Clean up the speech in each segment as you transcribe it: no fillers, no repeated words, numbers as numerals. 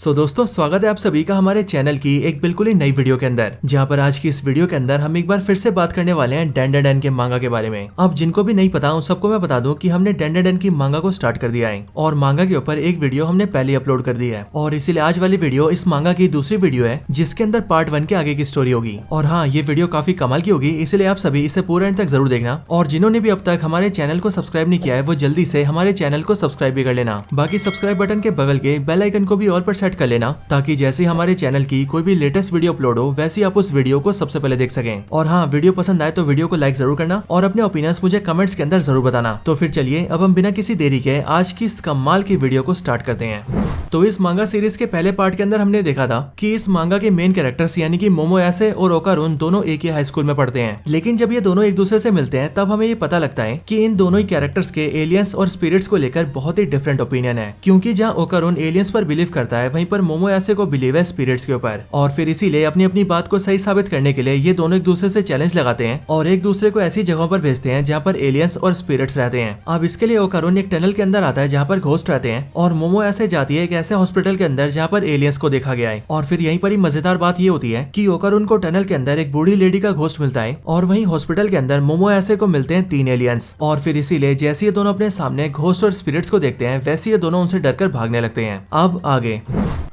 दोस्तों स्वागत है आप सभी का हमारे चैनल की एक बिल्कुल ही नई वीडियो के अंदर, जहां पर आज की इस वीडियो के अंदर हम एक बार फिर से बात करने वाले हैं डैंडाडैन के मांगा के बारे में। अब जिनको भी नहीं पता उन सबको मैं बता दूं कि हमने डैंडाडैन की मांगा को स्टार्ट कर दिया है और मांगा के ऊपर एक वीडियो हमने पहले अपलोड कर दी है और इसीलिए आज वाली वीडियो इस मांगा की दूसरी वीडियो है जिसके अंदर पार्ट 1 के आगे की स्टोरी होगी। और हाँ, ये वीडियो काफी कमाल की होगी, इसलिए आप सभी इसे पूरे एंड तक जरूर देखना। और जिन्होंने भी अब तक हमारे चैनल को सब्सक्राइब नहीं किया है वो जल्दी से हमारे चैनल को सब्सक्राइब भी कर लेना। बाकी सब्सक्राइब बटन के बगल के बेल आइकन को भी ऑल पर सेट कर लेना ताकि जैसे हमारे चैनल की कोई भी लेटेस्ट वीडियो अपलोड हो वैसे आप उस वीडियो को सबसे पहले देख सकें। और हाँ, वीडियो पसंद आए तो वीडियो को लाइक जरूर करना और अपने ओपिनियंस मुझे कमेंट्स के अंदर जरूर बताना। तो फिर चलिए अब हम बिना किसी देरी के आज की इस कमाल की वीडियो को स्टार्ट करते हैं। तो इस मांगा सीरीज के पहले पार्ट के अंदर हमने देखा था कि इस मांगा के मेन कैरेक्टर्स यानी कि मोमोयासे और ओकारुन दोनों एक ही हाई स्कूल में पढ़ते हैं, लेकिन जब ये दोनों एक दूसरे से मिलते हैं तब हमें ये पता लगता है कि इन दोनों ही कैरेक्टर्स के एलियंस और स्पिरिट्स को लेकर बहुत ही डिफरेंट ओपिनियन है। क्योंकि जहाँ ओकारुन एलियंस पर बिलीव करता है वहीं पर मोमोयासे को बिलीव है स्पिरिट्स के ऊपर। और फिर इसीलिए अपनी अपनी बात को सही साबित करने के लिए ये दोनों एक दूसरे से चैलेंज लगाते हैं और एक दूसरे को ऐसी जगहों पर भेजते हैं जहाँ पर एलियंस और स्पिरिट्स रहते हैं। अब इसके लिए ओकारुन एक टनल के अंदर आता है जहाँ पर घोस्ट रहते हैं और मोमोयासे जाती है एक ऐसे हॉस्पिटल के अंदर जहाँ पर एलियंस को देखा गया है। और फिर यहीं पर ही मजेदार बात ये होती है कि ओकारुन को टनल के अंदर एक बूढ़ी लेडी का घोस्ट मिलता है और वहीं हॉस्पिटल के अंदर मोमोयासे को मिलते हैं 3 एलियंस। और फिर इसीलिए जैसे ये दोनों अपने सामने घोस्ट और स्पिरिट्स को देखते हैं वैसे ये दोनों उनसे डरकर भागने लगते हैं। अब आगे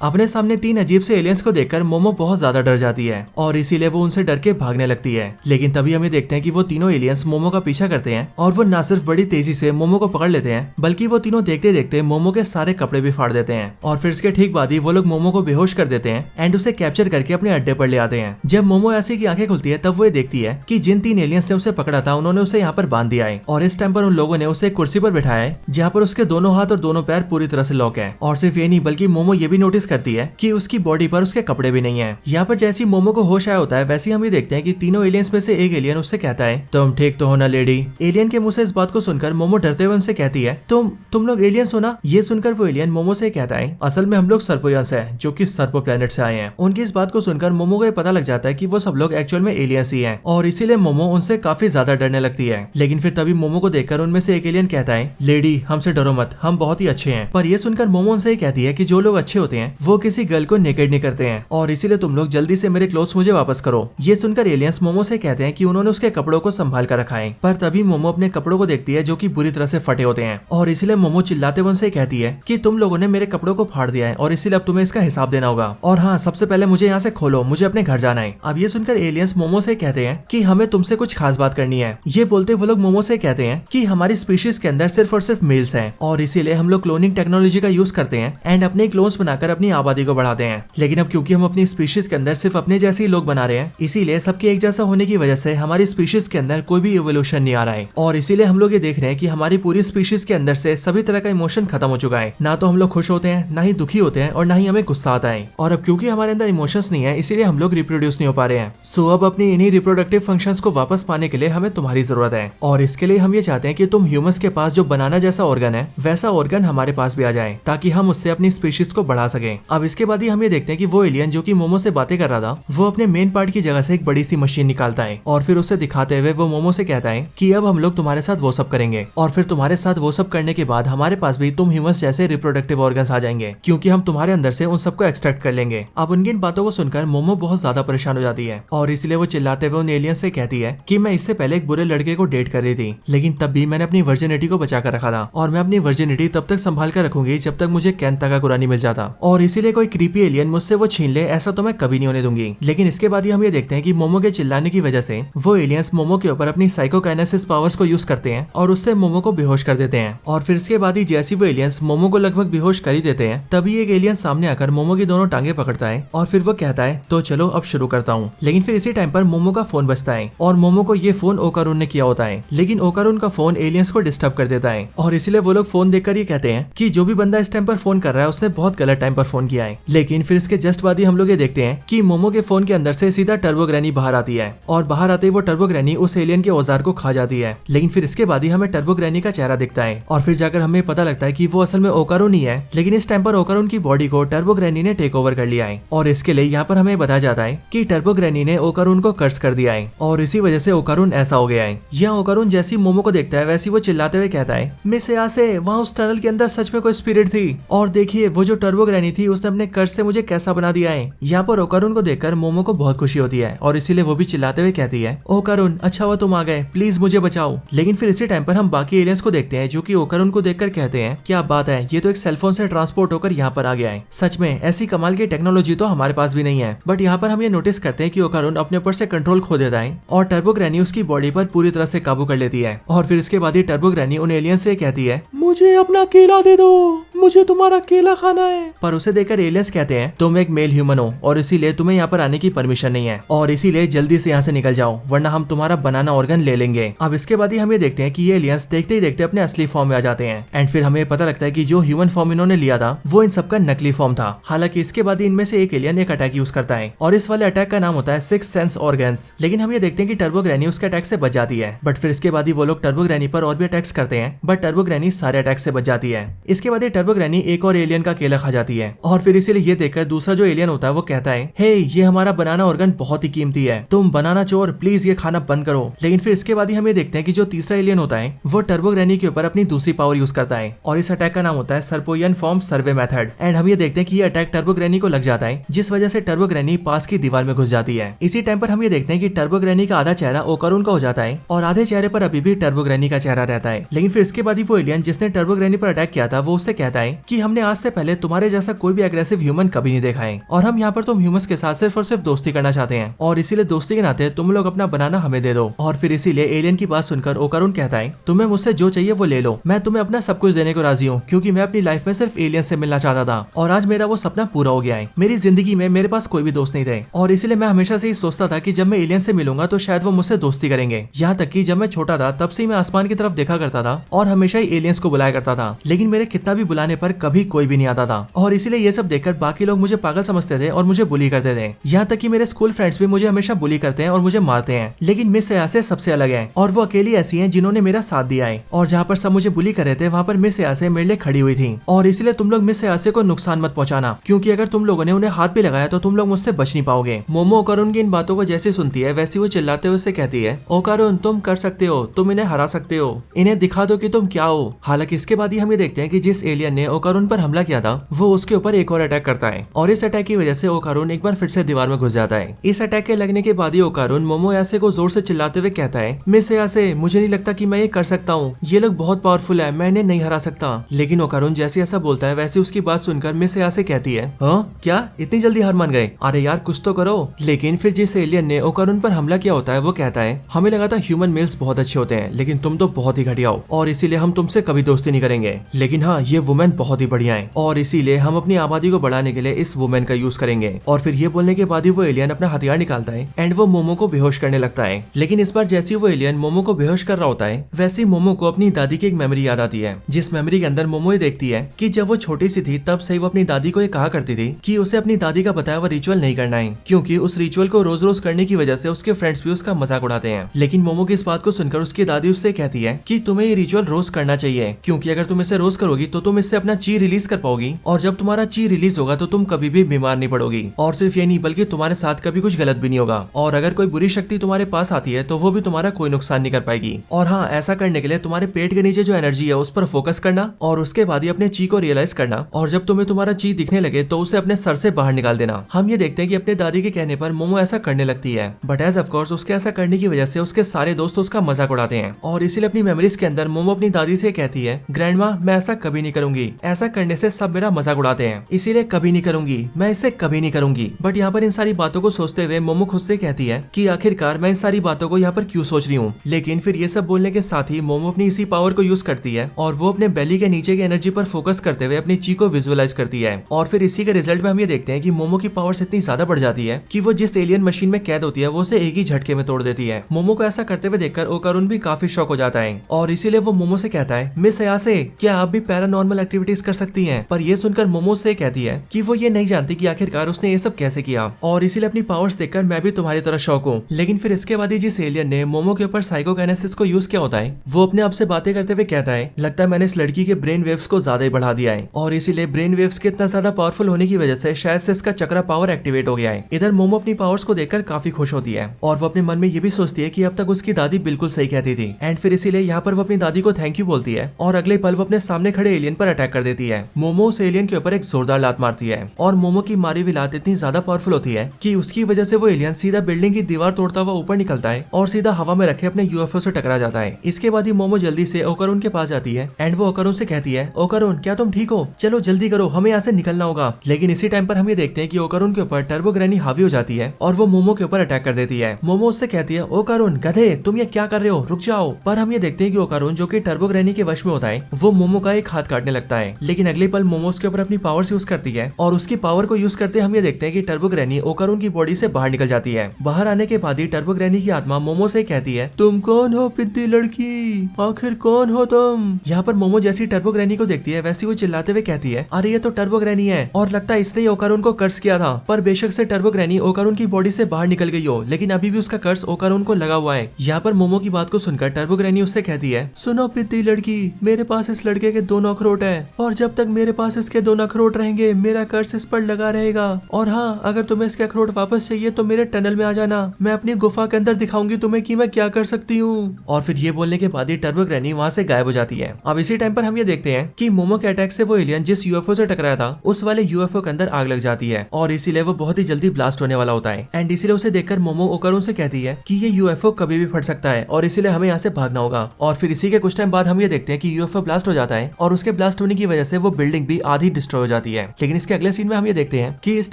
अपने सामने 3 अजीब से एलियंस को देखकर मोमो बहुत ज्यादा डर जाती है और इसीलिए वो उनसे डर के भागने लगती है। लेकिन तभी हमें देखते हैं कि वो तीनों एलियंस मोमो का पीछा करते हैं और वो न सिर्फ बड़ी तेजी से मोमो को पकड़ लेते हैं बल्कि वो तीनों देखते देखते मोमो के सारे कपड़े भी फाड़ देते हैं। और फिर इसके ठीक बाद ही वो लोग मोमो को बेहोश कर देते हैं एंड उसे कैप्चर करके अपने अड्डे पर ले आते हैं। जब मोमोयासे की आंखें खुलती है तब वो देखती है कि जिन 3 एलियंस ने उसे पकड़ा था उन्होंने उसे यहाँ पर बांध दिया है और इस टाइम पर उन लोगों ने उसे एक कुर्सी पर बैठाया है जहाँ पर उसके दोनों हाथ और दोनों पैर पूरी तरह से लॉक है। और सिर्फ ये नहीं बल्कि मोमो ये भी नोटिस करती है कि उसकी बॉडी पर उसके कपड़े भी नहीं है। यहाँ पर जैसी मोमो को होश आया होता है वैसे हम ये देखते हैं कि तीनों एलियंस में से एक एलियन उससे कहता है तुम ठीक तो हो ना लेडी। एलियन के मुंह से इस बात को सुनकर मोमो डरते हुए उनसे कहती है तुम लोग एलियंस हो ना। ये सुनकर वो एलियन मोमो से कहता है असल में हम लोग सर्पोयंस है जो कि सर्पो प्लेनेट से आए हैं। उनकी इस बात को सुनकर मोमो को पता लग जाता है कि वो सब लोग एक्चुअल में एलियंस ही हैं और इसीलिए मोमो उनसे काफी ज्यादा डरने लगती है। लेकिन फिर तभी मोमो को देखकर उनमें से एक एलियन कहता है लेडी हमसे डरो मत, हम बहुत ही अच्छे हैं। पर ये सुनकर मोमो उनसे कहती है कि जो लोग अच्छे होते हैं वो किसी गर्ल को नेकेड नहीं करते हैं और इसीलिए तुम लोग जल्दी से मेरे क्लोथ्स मुझे वापस करो। ये सुनकर एलियंस मोमो से कहते हैं कि उन्होंने उसके कपड़ों को संभाल कर रखा है। पर तभी मोमो अपने कपड़ों को देखती है जो कि बुरी तरह से फटे होते हैं और इसीलिए मोमो चिल्लाते हुए उनसे कहती है कि तुम लोगों ने मेरे कपड़ों को फाड़ दिया है और इसीलिए अब तुम्हें इसका हिसाब देना होगा। और हाँ, सबसे पहले मुझे यहाँ से खोलो, मुझे अपने घर जाना है। अब ये सुनकर एलियंस मोमो से कहते हैं कि हमें तुमसे कुछ खास बात करनी है। ये बोलते वो लोग मोमो से कहते हैं कि हमारी स्पीशीज के अंदर सिर्फ और सिर्फ मेल्स हैं और इसीलिए हम लोग क्लोनिंग टेक्नोलॉजी का यूज करते हैं एंड अपने क्लोन्स बनाकर अपनी आबादी को बढ़ाते हैं। लेकिन अब क्योंकि हम अपनी स्पीशीज के अंदर सिर्फ अपने जैसे ही लोग बना रहे हैं इसीलिए सबके एक जैसा होने की वजह से हमारी स्पीशीज के अंदर कोई भी इवोल्यूशन नहीं आ रहा है और इसीलिए हम लोग ये देख रहे हैं कि हमारी पूरी स्पीशीज के अंदर से सभी तरह का इमोशन खत्म हो चुका है। ना तो हम लोग खुश होते हैं, ना ही दुखी होते हैं और ना ही हमें गुस्सा आता है। और अब क्योंकि हमारे अंदर इमोशंस नहीं है इसीलिए हम लोग रिप्रोड्यूस नहीं हो पा रहे हैं। सो अब अपनी इन्हीं रिप्रोडक्टिव फंक्शंस को वापस पाने के लिए हमें तुम्हारी जरूरत है और इसके लिए हम ये चाहते हैं कि तुम ह्यूमंस के पास जो बनाना जैसा ऑर्गन है वैसा ऑर्गन हमारे पास भी आ जाए ताकि हम उससे अपनी स्पीशीज को बढ़ा सके। अब इसके बाद ही हम ये देखते हैं कि वो एलियन जो कि मोमो से बातें कर रहा था वो अपने मेन पार्ट की जगह से एक बड़ी सी मशीन निकालता है और फिर उसे दिखाते हुए वो मोमो से कहता है कि अब हम लोग तुम्हारे साथ वो सब करेंगे और फिर तुम्हारे साथ वो सब करने के बाद हमारे पास भी तुम ह्यूमंस जैसे रिप्रोडक्टिव ऑर्गन्स आ जाएंगे क्योंकि हम तुम्हारे अंदर से उन सबको एक्सट्रैक्ट कर लेंगे। अब उनकी इन बातों को सुनकर मोमो बहुत ज्यादा परेशान हो जाती है और इसलिए वो चिल्लाते हुए उन एलियन से कहती है कि मैं इससे पहले एक बुरे लड़के को डेट कर रही थी लेकिन तब भी मैंने अपनी वर्जिनिटी को बचा कर रखा था और मैं अपनी वर्जिनिटी तब तक संभाल कर रखूंगी जब तक मुझे कैंता का कुरानी मिल जाता और इसीलिए कोई क्रीपी एलियन मुझसे वो छीन ले ऐसा तो मैं कभी नहीं होने दूंगी। लेकिन इसके बाद ही हम ये देखते हैं कि मोमो के चिल्लाने की वजह से वो एलियंस मोमो के ऊपर अपनी साइकोकाइनेसिस पावर्स को यूज करते हैं और उससे मोमो को बेहोश कर देते हैं। और फिर इसके बाद ही जैसे वो एलियंस मोमो को लगभग बेहोश कर ही देते हैं तभी एक एलियन सामने आकर मोमो की दोनों टांगे पकड़ता है और फिर वो कहता है तो चलो अब शुरू करता हूँ। लेकिन फिर इसी टाइम पर मोमो का फोन बजता है और मोमो को ये फोन ओकारुन ने किया होता है लेकिन ओकारुन का फोन एलियंस को डिस्टर्ब कर देता है और इसीलिए वो लोग फोन देखकर ये कहते हैं कि जो भी बंदा इस टाइम पर फोन कर रहा है उसने बहुत गलत टाइम पर फोन किया है। लेकिन फिर इसके जस्ट बाद ही हम लोग ये देखते हैं कि मोमो के फोन के अंदर से सीधा टर्बो ग्रैनी बाहर आती है और बाहर आते ही वो टर्बो ग्रैनी उस एलियन के औजार को खा जाती है। लेकिन फिर इसके बाद ही हमें टर्बो ग्रैनी का चेहरा दिखता है और फिर जाकर हमें पता लगता है कि वो असल में ओकारुन ही है। लेकिन इस टाइम पर ओकारुन की बॉडी को टर्बो ग्रैनी ने टेक ओवर कर लिया है और इसके लिए यहाँ पर हमें बताया जाता है कि टर्बो ग्रैनी ने ओकारुन को कर्स कर दिया है और इसी वजह से ओकारुन ऐसा हो गया है। यहाँ ओकारुन जैसी मोमो को देखता है वैसी वो चिल्लाते हुए कहता है मिस यासे वहाँ उस टनल के अंदर सच में कोई स्पिरिट थी और देखिए वो जो टर्बो ग्रैनी थी थी उसने अपने कर्ज से मुझे कैसा बना दिया है। यहाँ पर ओकारुन को देखकर मोमो को बहुत खुशी होती है और इसीलिए वो भी चिल्लाते हुए कहती है, ओकारुन अच्छा हुआ तुम आ गए, प्लीज मुझे बचाओ। लेकिन फिर इसी टाइम पर हम बाकी एलियंस को देखते हैं जो कि ओकारुन को देखकर कहते हैं, क्या बात है, ये तो एक सेलफोन से ट्रांसपोर्ट होकर यहाँ पर आ गया है। सच में ऐसी कमाल की टेक्नोलॉजी तो हमारे पास भी नहीं है। बट यहाँ पर हम ये नोटिस करते हैं कि ओकारुन अपने ऊपर से कंट्रोल खो देता है और टर्बो ग्रैनी उसकी बॉडी पर पूरी तरह से काबू कर लेती है। और फिर इसके बाद ही टर्बो ग्रैनी उन एलियंस से कहती है, मुझे अपना केला दे दो, मुझे तुम्हारा केला खाना है। पर उसे देखकर एलियंस कहते हैं, तुम एक मेल ह्यूमन हो और इसीलिए तुम्हें यहाँ पर आने की परमिशन नहीं है और इसीलिए जल्दी से यहाँ से निकल जाओ वरना हम तुम्हारा बनाना ऑर्गन ले लेंगे। अब इसके बाद ही हम ये देखते हैं कि ये एलियंस देखते ही देखते अपने असली फॉर्म में आ जाते हैं एंड फिर हमें पता लगता है कि जो ह्यूमन फॉर्म इन्होंने लिया था वो इन सबका नकली फॉर्म था। हालांकि इसके बाद ही इनमें से एक एलियन एक अटैक यूज करता है और इस वाले अटैक का नाम होता है सिक्स सेंस ऑर्गन्स। लेकिन हम ये देखते हैं कि टर्बो ग्रैनी उसके अटैक से बच जाती है। बट फिर इसके बाद ही वो लोग टर्बो ग्रैनी पर और भी अटैक्स करते हैं बट टर्बो ग्रैनी सारे अटैक से बच जाती है। इसके बाद टर्बो ग्रैनी एक और एलियन का केला खा जाती है और फिर इसीलिए ये देखकर दूसरा जो एलियन होता है वो कहता है, हे ये हमारा बनाना ऑर्गन बहुत ही कीमती है, तुम बनाना चोर प्लीज ये खाना बंद करो। लेकिन फिर इसके बाद ही हम ये देखते हैं कि जो तीसरा एलियन होता है वो टर्बो ग्रैनी के ऊपर अपनी दूसरी पावर यूज करता है और इस अटैक का नाम होता है सर्पोयन फॉर्म सर्वे मेथड। एंड हम ये देखते हैं कि ये अटैक टर्बो ग्रैनी को लग जाता है जिस वजह से टर्बो ग्रैनी पास की दीवार में घुस जाती है। इसी टाइम पर हम ये देखते हैं कि टर्बो ग्रैनी का आधा चेहरा ओकारुन का हो जाता है और आधे चेहरे पर अभी भी टर्बो ग्रैनी का चेहरा रहता है। लेकिन फिर इसके बाद ही वो एलियन जिसने टर्बो ग्रैनी पर अटैक किया था वो उससे कहता है कि हमने आज से पहले तुम्हारे जैसा कोई भी एग्रेसिव ह्यूमन कभी नहीं देखा है और हम यहाँ पर तुम ह्यूमंस के साथ सिर्फ और सिर्फ दोस्ती करना चाहते हैं और इसीलिए दोस्ती के नाते तुम लोग अपना बनाना हमें दे दो। और फिर इसीलिए एलियन की बात सुनकर ओकारुन कहता है, तुम्हें मुझसे जो चाहिए वो ले लो, मैं तुम्हें अपना सब कुछ देने को राजी हूँ क्योंकि मैं अपनी लाइफ में सिर्फ एलियन से मिलना चाहता था और आज मेरा वो सपना पूरा हो गया है। मेरी जिंदगी में मेरे पास कोई भी दोस्त नहीं थे और इसीलिए मैं हमेशा से ही सोचता था कि जब मैं एलियन से मिलूंगा तो शायद वो मुझसे दोस्ती करेंगे। यहाँ तक कि जब मैं छोटा था तब से मैं आसमान की तरफ देखा करता था और हमेशा ही एलियंस को बुलाया करता था, लेकिन मेरे कितना भी बुलाने पर कभी कोई भी नहीं आता था और इसीलिए ये सब देखकर बाकी लोग मुझे पागल समझते थे और मुझे बुली करते थे। यहाँ तक कि मेरे स्कूल फ्रेंड्स भी मुझे हमेशा बुली करते हैं और मुझे मारते हैं। लेकिन मिस यासे सबसे अलग है और वो अकेली ऐसी है जिन्होंने मेरा साथ दिया है और जहाँ पर सब मुझे बुली कर रहे थे वहाँ पर मिस यासे मेरे लिए खड़ी हुई थी और इसलिए तुम लोग मिस यासे को नुकसान मत पहुंचाना क्योंकि अगर तुम लोगों ने उन्हें हाथ भी लगाया तो तुम लोग मुझसे बच नहीं पाओगे। मोमो ओकारुन की इन बातों को जैसे सुनती है वैसे वो चिल्लाते हुए उससे कहती है, ओकारुन तुम कर सकते हो, तुम इन्हें हरा सकते हो, इन्हें दिखा दो कि तुम क्या हो। हालांकि इसके बाद ही हम ये देखते हैं कि जिस एलियन ने ओकारुन पर हमला किया था वो उसके ऊपर एक और अटैक करता है और इस अटैक की वजह से ओकारुन एक बार फिर से दीवार में घुस जाता है। इस अटैक के लगने के बाद ही ओकारुन मोमो यासे को जोर से चिल्लाते हुए कहता है, मिस यासे मुझे नहीं लगता कि मैं ये कर सकता हूँ, ये लोग बहुत पावरफुल है, मैं इन्हें नहीं हरा सकता। लेकिन ओकारुन जैसे ऐसा बोलता है वैसे उसकी बात सुनकर मिस यासे कहती है, हाँ क्या इतनी जल्दी हार मान गए, अरे यार कुछ तो करो। लेकिन फिर जिस एलियन ने ओकारुन पर हमला किया होता है वो कहता है, हमें लगा था ह्यूमन मेल्स बहुत अच्छे होते हैं लेकिन तुम तो बहुत ही घटिया हो और इसीलिए हम तुमसे कभी दोस्ती नहीं करेंगे, लेकिन हाँ ये वुमेन बहुत ही बढ़िया है और इसीलिए हम अपनी आबादी को बढ़ाने के लिए इस वुमेन का यूज करेंगे। और फिर ये बोलने के बाद ही वो एलियन अपना हथियार निकालता है एंड वो मोमो को बेहोश करने लगता है। लेकिन इस बार जैसे वो एलियन मोमो को बेहोश कर रहा होता है वैसे मोमो को अपनी दादी की एक मेमोरी याद आती है जिस मेमोरी के अंदर मोमो ये देखती है कि जब वो छोटी सी थी तब से वो अपनी दादी को ये कहा करती थी कि उसे अपनी दादी का बताया हुआ रिचुअल नहीं करना है क्योंकि उस रिचुअल को रोज रोज करने की वजह से उसके फ्रेंड्स भी उसका मजाक उड़ाते हैं। लेकिन मोमो की इस बात को सुनकर उसकी दादी उससे कहती है कि तुम्हें ये रिचुअल रोज करना चाहिए क्योंकि अगर तुम इसे रोज करोगी तो तुम इससे अपना ची रिलीज कर पाओगी और जब तुम्हारा ची रिलीज होगा तो तुम कभी भी बीमार नहीं पड़ोगी और सिर्फ ये नहीं बल्कि तुम्हारे साथ कभी कुछ गलत भी नहीं होगा और अगर कोई बुरी शक्ति तुम्हारे पास आती है तो वो भी तुम्हारा कोई नुकसान नहीं कर पाएगी। और हाँ ऐसा करने के लिए तुम्हारे पेट के नीचे जो एनर्जी है उस पर फोकस करना और उसके बाद ही अपने ची को रियलाइज करना और जब तुम्हें तुम्हारा ची दिखने लगे तो उसे अपने सर से बाहर निकाल देना। हम ये देखते हैं कि अपने दादी के कहने पर मोमो ऐसा करने लगती है बट एज ऑफकोर्स उसके ऐसा करने की वजह से उसके सारे दोस्त उसका मजाक उड़ाते हैं और इसीलिए अपनी मेमोरीज के अंदर मोमो अपनी दादी से कहती है, ग्रैंडमा मैं ऐसा कभी नहीं करूंगी, ऐसा करने से सब मेरा मजाक उड़ाते हैं इसीलिए कभी नहीं करूंगी, मैं इसे कभी नहीं करूंगी। बट यहाँ पर इन सारी बातों को सोचते हुए मोमो खुद से कहती है कि आखिरकार मैं इन सारी बातों को यहाँ पर क्यों सोच रही हूँ। लेकिन फिर ये सब बोलने के साथ ही मोमो अपनी इसी पावर को यूज करती है और वो अपने बेली के नीचे की एनर्जी पर फोकस करते हुए अपनी ची को विजुअलाइज करती है और फिर इसी के रिजल्ट में हम ये देखते हैं कि मोमो की पावर्स इतनी ज्यादा बढ़ जाती है कि वो जिस एलियन मशीन में कैद होती है वो उसे एक ही झटके में तोड़ देती है। मोमो को ऐसा करते हुए देखकर ओकारुन भी काफी शॉक हो जाता है और इसीलिए वो मोमो से कहता है, मिस यासे क्या आप भी पैरानॉर्मल एक्टिविटीज कर सकती हैं? पर ये सुनकर मोमो से कहती है कि वो ये नहीं जानती कि आखिरकार उसने ये सब कैसे किया और इसीलिए अपनी पावर्स देखकर मैं भी तुम्हारी तरह शौक हूँ। लेकिन फिर इसके बाद ही जिस एलियन ने मोमो के ऊपर साइकोकाइनेसिस को यूज किया होता है वो अपने आप से बातें करते हुए कहता है, लगता है मैंने इस लड़की के ब्रेन वेव्स को ज्यादा ही बढ़ा दिया है और इसीलिए ब्रेन वेव्स के इतना ज्यादा पावरफुल होने की वजह से शायद से इसका चक्रा पावर एक्टिवेट हो गया है। इधर मोमो अपनी पावर्स को देखकर काफी खुश होती है और वो अपने मन में ये भी सोचती है कि अब तक उसकी दादी बिल्कुल सही कहती थी एंड फिर इसीलिए यहाँ पर वो अपनी दादी को थैंक यू बोलती है और अगले पल वो अपने सामने खड़े एलियन पर अटैक कर देती है। मोमो उस एलियन के ऊपर एक जोरदार लात मारती है और मोमो की मारी हुई लात इतनी ज्यादा पावरफुल होती है कि उसकी वजह से वो एलियन सीधा बिल्डिंग की दीवार तोड़ता हुआ ऊपर निकलता है और सीधा हवा में रखे अपने यूएफओ से टकरा जाता है। इसके बाद ही मोमो जल्दी से ओकारून के पास जाती है एंड वो ओकारून से कहती है, ओकारून क्या तुम ठीक हो? चलो जल्दी करो, हमें यहाँ से निकलना होगा। लेकिन इसी टाइम पर हम ये देखते हैं कि ओकारून के ऊपर टर्बो ग्रैनी हावी हो जाती है और वो मोमो के ऊपर अटैक कर देती है। मोमो उससे कहती है, ओकारून गधे तुम ये क्या कर रहे हो, रुक जाओ। पर हम ये देखते हैं कि ओकारून जो कि टर्बो ग्रैनी के वश में होता है वो मोमो का एक हाथ काटने लगता है। लेकिन अगले पल मोमो उसके ऊपर अपनी पावर्स यूज करती है और उसकी पावर को यूज करते हम ये देखते हैं कि टर्बो ग्रैनी ओकारून की बॉडी से बाहर निकल जाती है। बाहर आने के बाद ही टर्बो ग्रैनी की आत्मा मोमो से कहती है, तुम कौन हो पिद्दी लड़की, आखिर कौन हो तुम? यहाँ पर मोमो जैसी टर्बो ग्रैनी को देखती है वैसी वो चिल्लाते हुए कहती है, अरे ये तो टर्बो ग्रैनी है और लगता है इसने ओकारून को कर्स किया था। पर बेशक से टर्बो ग्रैनी ओकारून की बॉडी से बाहर निकल गई हो लेकिन अभी भी उसका कर्स ओकारून को लगा हुआ है। यहाँ पर मोमो की बात को सुनकर टर्बो ग्रैनी उससे कहती है, सुनो पिद्दी लड़की, मेरे पास इस लड़के के 2 अखरोट है और जब तक मेरे पास इसके 2 अखरोट रहेंगे मेरा कर्स इस पर लगा रहेगा। और हाँ, अगर तुम्हें इसके अखरोट वापस चाहिए तो मेरे टनल में आ जाना, मैं अपनी गुफा के अंदर दिखाऊंगी तुम्हें कि मैं क्या कर सकती हूँ। और फिर ये बोलने के बाद ही टर्बो ग्रैनी वहाँ से गायब हो जाती है। अब इसी टाइम पर हम ये देखते हैं कि मोमो के अटैक से वो एलियन जिस यूएफओ से टकराया था उस वाले यूएफओ के अंदर आग लग जाती है और इसीलिए वो बहुत ही जल्दी ब्लास्ट होने वाला होता है। एंड इसीलिए उसे देखकर मोमो ओकारून से कहती है कि ये यूएफओ कभी भी फट सकता है और इसीलिए हमें यहाँ से भागना होगा। और फिर इसी के कुछ टाइम बाद हम ये देखते हैं कि यूएफओ ब्लास्ट हो जाता है और उसके ब्लास्ट होने की वजह से वो बिल्डिंग भी आधी डिस्ट्रॉय हो जाती है। लेकिन इसके अगले सीन में हम ये देखते हैं कि इस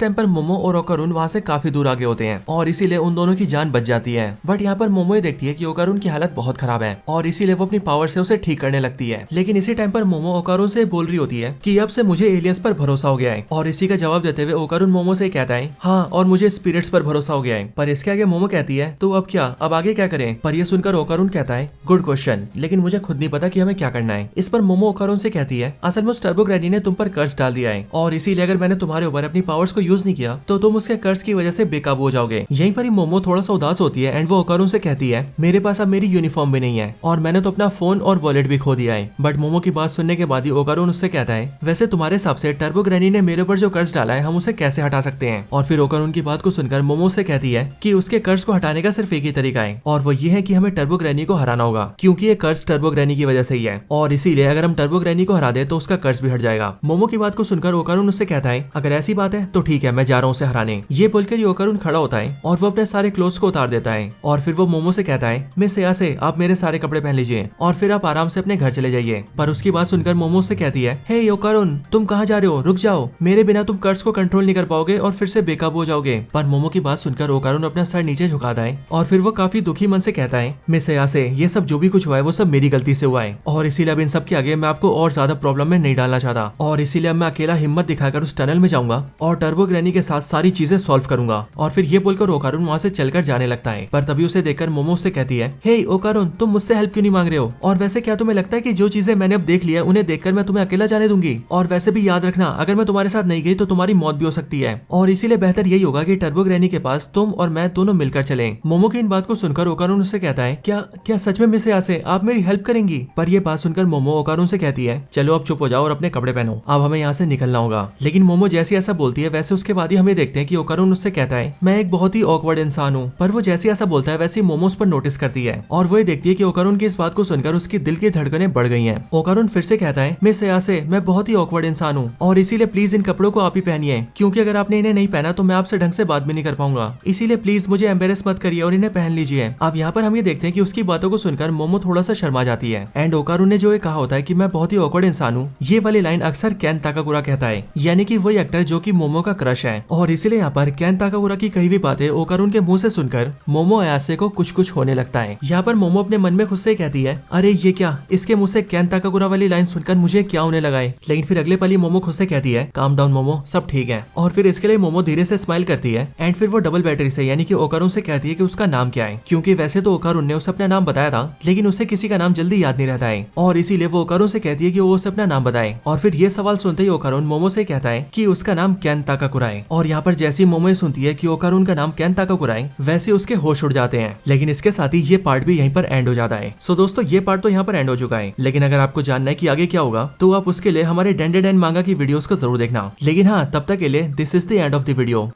टाइम पर मोमो और ओकारून वहाँ से काफी दूर आगे होते हैं और इसीलिए उन दोनों की जान बच जाती है। बट यहाँ पर मोमो ये देखती है कि ओकारून की हालत बहुत खराब है और इसीलिए वो अपनी पावर से उसे ठीक करने लगती है। लेकिन इसी टाइम पर मोमो ओकारून से बोल रही होती है कि अब से मुझे एलियंस पर भरोसा हो गया है और इसी का जवाब देते हुए ओकारून मोमो से कहता है, हाँ और मुझे स्पिरिट्स पर भरोसा हो गया है। पर इसके आगे मोमो कहती है, तो अब क्या, अब आगे क्या करें? पर यह सुनकर ओकारून कहता है, गुड क्वेश्चन, लेकिन मुझे खुद नहीं पता कि हमें क्या करना है। इस पर मोमो ओकारून से कहती है, असल में उस टर्बो ग्रैनी ने तुम पर कर्ज डाल दिया है और इसीलिए अगर मैंने तुम्हारे ऊपर अपनी पावर्स को यूज नहीं किया तो तुम उसके कर्ज की वजह से बेकाबू हो जाओगे। यहीं पर ही मोमो थोड़ा सा उदास होती है एंड वो ओकारून से कहती है, मेरे पास अब मेरी यूनिफॉर्म भी नहीं है और मैंने तो अपना फोन और वॉलेट भी खो दिया है। बट मोमो की बात सुनने के बाद ही ओकारून उससे कहता है, वैसे तुम्हारे हिसाब से टर्बो ग्रैनी ने मेरे ऊपर जो कर्ज डाला है हम उसे कैसे हटा सकते हैं? और फिर ओकारून की बात को सुनकर मोमो से कहती है कि उसके कर्ज को हटाने का सिर्फ एक ही तरीका है और वो ये है कि हमें टर्बो ग्रैनी को हराना होगा क्योंकि ये कर्ज टर्बो ग्रैनी की वजह से ही है और इसीलिए अगर हम टर्बो ग्रैनी को हरा दे तो उसका कर्ज भी हट जाएगा। मोमो की बात को सुनकर ओकारून उससे कहता है, अगर ऐसी बात है तो ठीक है, मैं जा रहा हूँ उसे हराने। ये बोलकर ओकारून खड़ा होता है और वो अपने सारे क्लोथ्स को उतार देता है और फिर वो मोमो से कहता है, मिस यासे आप मेरे सारे कपड़े पहन लीजिए और फिर आप आराम से अपने घर चले जाइए। पर उसकी बात सुनकर मोमो से कहती है, हे ओकारून तुम कहाँ जा रहे हो, रुक जाओ, मेरे बिना तुम कर्ज को कंट्रोल नहीं कर पाओगे और फिर से बेकाबू हो जाओगे। पर मोमो की बात सुनकर ओकारून अपना सर नीचे झुकाता है और फिर वो काफी दुखी मन से कहता है, मिस यासे ये सब जो भी कुछ हुआ है वो सब मेरी गलती से हुआ है और इसीलिए अब इन सब के आगे मैं आपको और ज्यादा प्रॉब्लम में नहीं डालना चाहता और इसीलिए मैं अकेला हिम्मत दिखाकर उस टनल में जाऊंगा और टर्बो ग्रैनी के साथ सारी चीजें सॉल्व करूंगा। और फिर ये बोलकर ओकारून वहाँ से चलकर जाने लगता है। पर तभी उसे देखकर मोमो से कहती है, हे ओकारून तुम मुझसे हेल्प क्यों नहीं मांग रहे हो? और वैसे क्या तुम्हें लगता है कि जो चीजें मैंने अब देख लिया उन्हें देखकर मैं तुम्हें अकेला जाने दूंगी? और वैसे भी याद रखना, अगर मैं तुम्हारे साथ नहीं गई तो तुम्हारी मौत भी हो सकती है और इसीलिए बेहतर यही होगा कि टर्बो ग्रैनी के पास तुम और मैं दोनों मिलकर चलें। मोमो की इन बात को सुनकर ओकारून उससे कहता है, क्या सच में मिस यासे आप मेरी हेल्प करेंगी? पर ये बात सुनकर मोमो ओकारून से कहती है, चलो अब चुप हो जाओ और अपने कपड़े पहनो, अब हमें यहाँ से निकलना होगा। लेकिन मोमो जैसे ऐसा बोलती है वैसे उसके बाद ही हमें देखते हैं कि ओकारून उससे कहता है, मैं एक बहुत ही ऑकवर्ड इंसान हूँ। पर वो जैसे ऐसा बोलता है वैसे मोमो उस पर नोटिस करती है और वो ये देखती है कि ओकारून की इस बात को सुनकर उसकी दिल की धड़कनें बढ़ गई हैं। ओकारून फिर से कहता है, मिस यासे मैं बहुत ही ऑकवर्ड इंसान हूँ और इसीलिए प्लीज इन कपड़ों को आप ही पहनिए क्योंकि अगर आपने इन्हें नहीं पहना तो मैं आपसे ढंग से बात भी नहीं कर पाऊंगा, इसीलिए प्लीज मुझे एम्बेरस मत करिए और इन्हें पहन लीजिए। अब यहाँ पर हम ये देखते हैं कि उसकी बातों को सुनकर मोमो थोड़ा सा शर्मा जाती है एंड ओकारून ने जो ये कहा होता है कि मैं बहुत ही ऑकवर्ड इंसान हूँ, ये वाली लाइन अक्सर केन ताकाकुरा कहता है, यानी कि वही एक्टर जो कि मोमो का क्रश है। और इसीलिए यहाँ पर केन ताकाकुरा की कही हुई बातें ओकारून के मुंह से सुनकर मोमो अयासे को कुछ होने लगता है। यहाँ पर मोमो अपने मन में खुद से कहती है, अरे ये क्या, इसके मुंह से केन ताकाकुरा वाली लाइन सुनकर मुझे क्या होने लगा है। लेकिन फिर अगले पल ही मोमो खुद से कहती है, काम डाउन मोमो, सब ठीक है। और फिर इसके लिए मोमो धीरे से स्माइल करती है एंड फिर वो डबल बैटरी से यानी कि ओकारून से कहती है कि उसका नाम क्या है, क्योंकि वैसे तो ओकारून ने उसे अपना नाम बताया था लेकिन उसे किसी का नाम जल्दी याद नहीं रहता है और इसीलिए वो ओकारून से कहती है कि वो उसे अपना नाम बताए। और फिर ये सवाल सुनते ही ओकारून मोमो से कहता है कि उसका नाम केन ताकाकुरा है। और यहाँ पर जैसी मोमो सुनती है कि ओकारून का नाम केन ताकाकुरा है वैसे उसके होश उड़ जाते हैं। लेकिन इसके साथ ही ये पार्ट भी यहीं पर एंड हो जाता है। सो दोस्तों ये पार्ट तो यहाँ पर एंड हो चुका है, लेकिन अगर आपको जानना है कि आगे क्या होगा तो आप उसके लिए हमारे डेंडेड एंड मांगा की वीडियोस को जरूर देखना। लेकिन हाँ, तब तक के लिए this is the end of the video.